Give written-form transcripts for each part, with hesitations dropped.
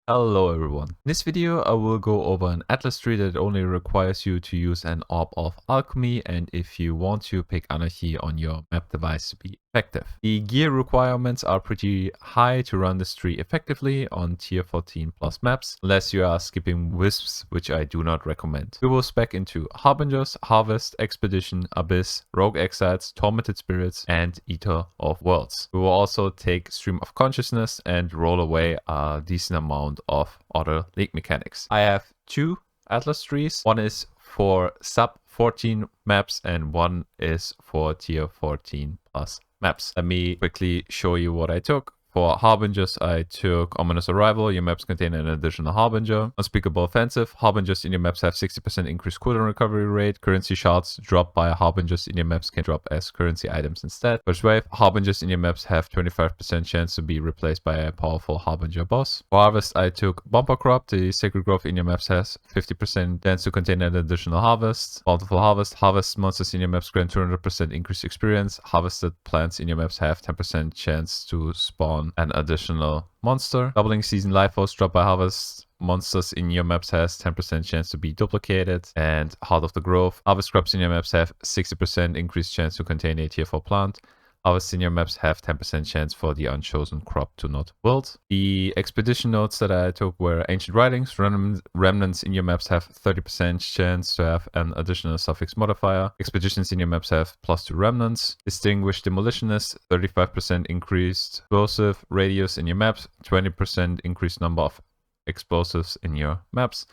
Hello everyone. In this video I will go over an atlas tree that only requires you to use an orb of alchemy, and if you want to pick anarchy on your map device to be effective. The gear requirements are pretty high to run this tree effectively on tier 14 plus maps, unless you are skipping wisps, which I do not recommend. We will spec into Harbingers, Harvest, Expedition, Abyss, Rogue Exiles, Tormented Spirits, and Eater of Worlds. We will also take Stream of Consciousness and roll away a decent amount of other league mechanics. I have two atlas trees. One is for sub 14 maps and one is for tier 14 plus maps. Let me quickly show you what I took. For Harbingers, I took Ominous Arrival. Your maps contain an additional Harbinger. Unspeakable Offensive. Harbingers in your maps have 60% increased cooldown recovery rate. Currency shards dropped by Harbingers in your maps can drop as currency items instead. First wave, Harbingers in your maps have 25% chance to be replaced by a powerful Harbinger boss. For Harvest, I took Bumper Crop. The Sacred Growth in your maps has 50% chance to contain an additional Harvest. Bountiful Harvest. Harvest monsters in your maps grant 200% increased experience. Harvested plants in your maps have 10% chance to spawn an additional monster. Doubling Season Life Force dropped by Harvest monsters in your maps has 10% chance to be duplicated. And Heart of the Grove. Harvest crops in your maps have 60% increased chance to contain a tier 4 plant. Harvest in your maps have 10% chance for the unchosen crop to not wilt. The expedition notes that I took were Ancient Writings. Remnants in your maps have 30% chance to have an additional suffix modifier. Expeditions in your maps have +2 remnants. Distinguished Demolitionist, 35% increased explosive radius in your maps, 20% increased number of explosives in your maps.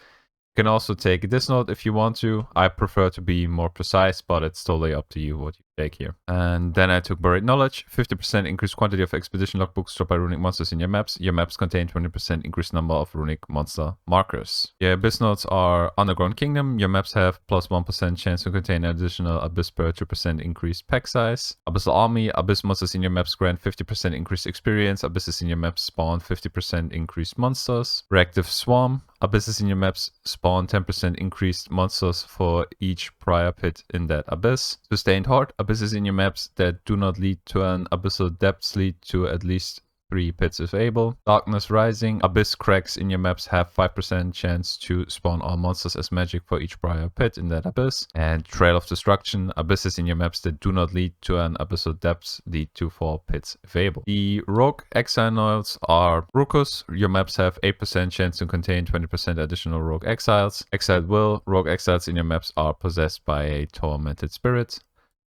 You can also take this note if you want to. I prefer to be more precise, but it's totally up to you what you take here. And then I took Buried Knowledge, 50% increased quantity of expedition logbooks dropped by runic monsters in your maps. Your maps contain 20% increased number of runic monster markers. Your Abyss notes are Underground Kingdom. Your maps have +1% chance to contain an additional Abyss per 2% increased pack size. Abyssal Army. Abyss monsters in your maps grant 50% increased experience. Abysses in your maps spawn 50% increased monsters. Reactive Swarm. Abysses in your maps spawn 10% increased monsters for each prior pit in that abyss. Sustained Horde. Abysses in your maps that do not lead to an abyssal depths lead to at least 3 pits if able. Darkness Rising. Abyss cracks in your maps have 5% chance to spawn all monsters as magic for each prior pit in that abyss. And Trail of Destruction. Abysses in your maps that do not lead to an abyssal depths lead to 4 pits if able. The Rogue Exile nodes are Rukus. Your maps have 8% chance to contain 20% additional Rogue Exiles. Exiled Will. Rogue Exiles in your maps are possessed by a Tormented Spirit.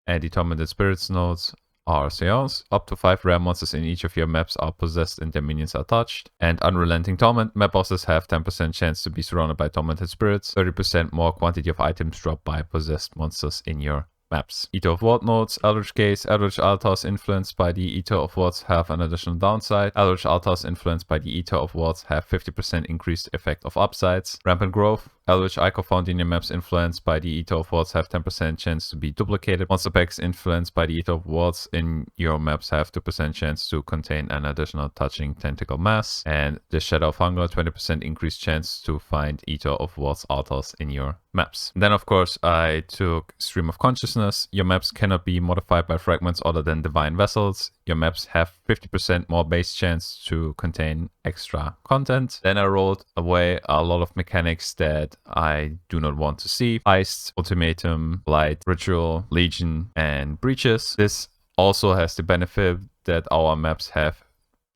And the Tormented Spirits nodes are Seance. Up to 5 rare monsters in each of your maps are possessed and their minions are touched. And Unrelenting Torment. Map bosses have 10% chance to be surrounded by Tormented Spirits. 30% more quantity of items dropped by possessed monsters in your maps. Eater of World nodes. Eldritch Gaze. Eldritch Altars influenced by the Eater of Worlds have an additional downside. Eldritch Altars influenced by the Eater of Worlds have 50% increased effect of upsides. Rampant Growth. Eldritch Ico found in your maps influenced by the Eater of Worlds have 10% chance to be duplicated. Monster packs influenced by the Eater of Worlds in your maps have 2% chance to contain an additional touching tentacle mass. And the Shadow of Hunger, 20% increased chance to find Eater of Worlds altars in your maps. And then of course I took Stream of Consciousness. Your maps cannot be modified by fragments other than Divine Vessels. Your maps have 50% more base chance to contain extra content. Then I rolled away a lot of mechanics that I do not want to see. Heist, Ultimatum, Blight, Ritual, Legion, and Breaches. This also has the benefit that our maps have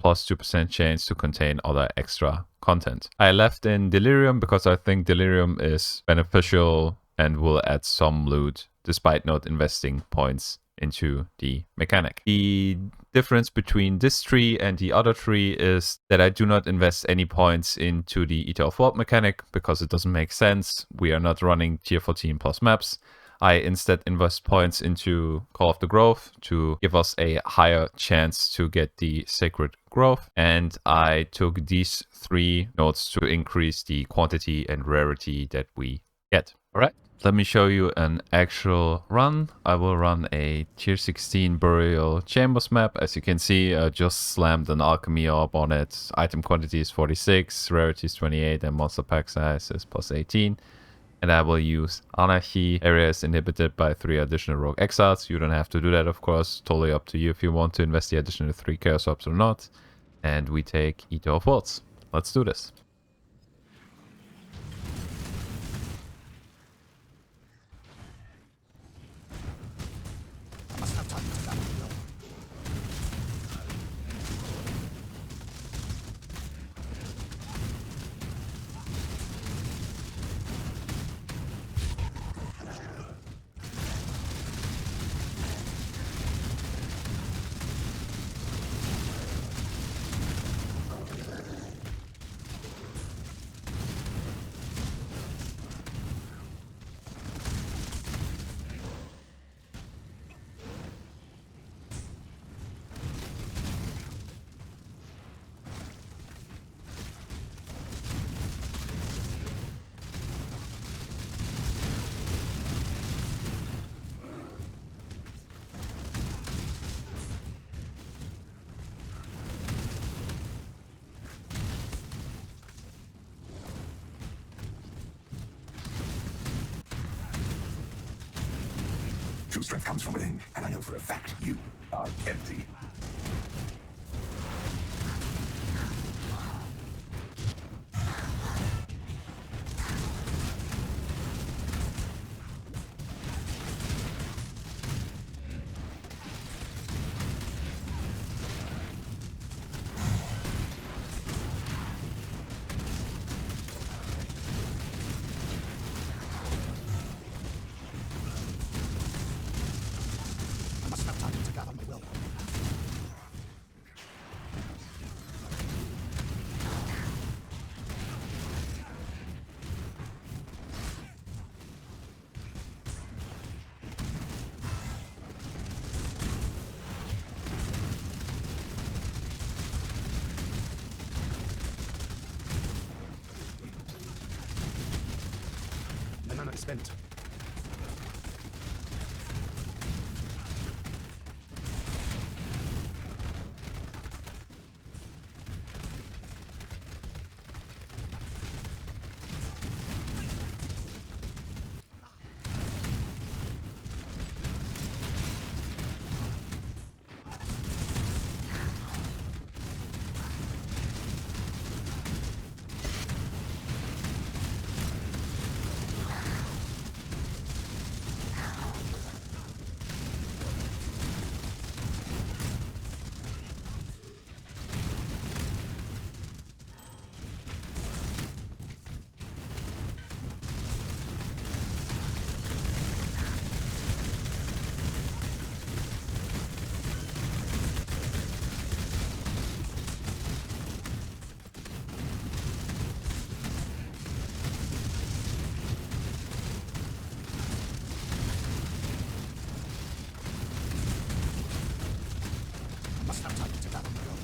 +2% chance to contain other extra content. I left in Delirium because I think Delirium is beneficial and will add some loot despite not investing points into the mechanic. The difference between this tree and the other tree is that I do not invest any points into the Eater of World mechanic because it doesn't make sense. We are not running tier 14 plus maps. I instead invest points into Call of the Grove to give us a higher chance to get the Sacred Growth. And I took these 3 nodes to increase the quantity and rarity that we get. All right. Let me show you an actual run. I will run a tier 16 Burial Chambers map. As you can see, I just slammed an alchemy orb on it. Item quantity is 46, rarity is 28, and monster pack size is +18. And I will use Anarchy. Area is inhibited by 3 additional Rogue Exiles. You don't have to do that, of course. Totally up to you if you want to invest the additional 3 Chaos Orbs or not. And we take Eater of Worlds. Let's do this. True strength comes from within, and I know for a fact you are empty. I must have time to gather my will. My mana is spent. Must have time to gather my will.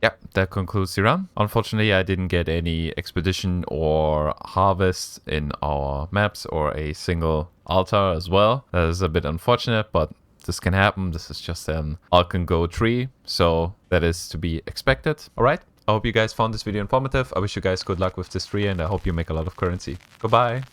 Yep, that concludes the run. Unfortunately, I didn't get any expedition or harvest in our maps or a single altar as well. That is a bit unfortunate, but this can happen. This is just an Alch and Go tree, so that is to be expected. All right, I hope you guys found this video informative. I wish you guys good luck with this tree, and I hope you make a lot of currency. Goodbye.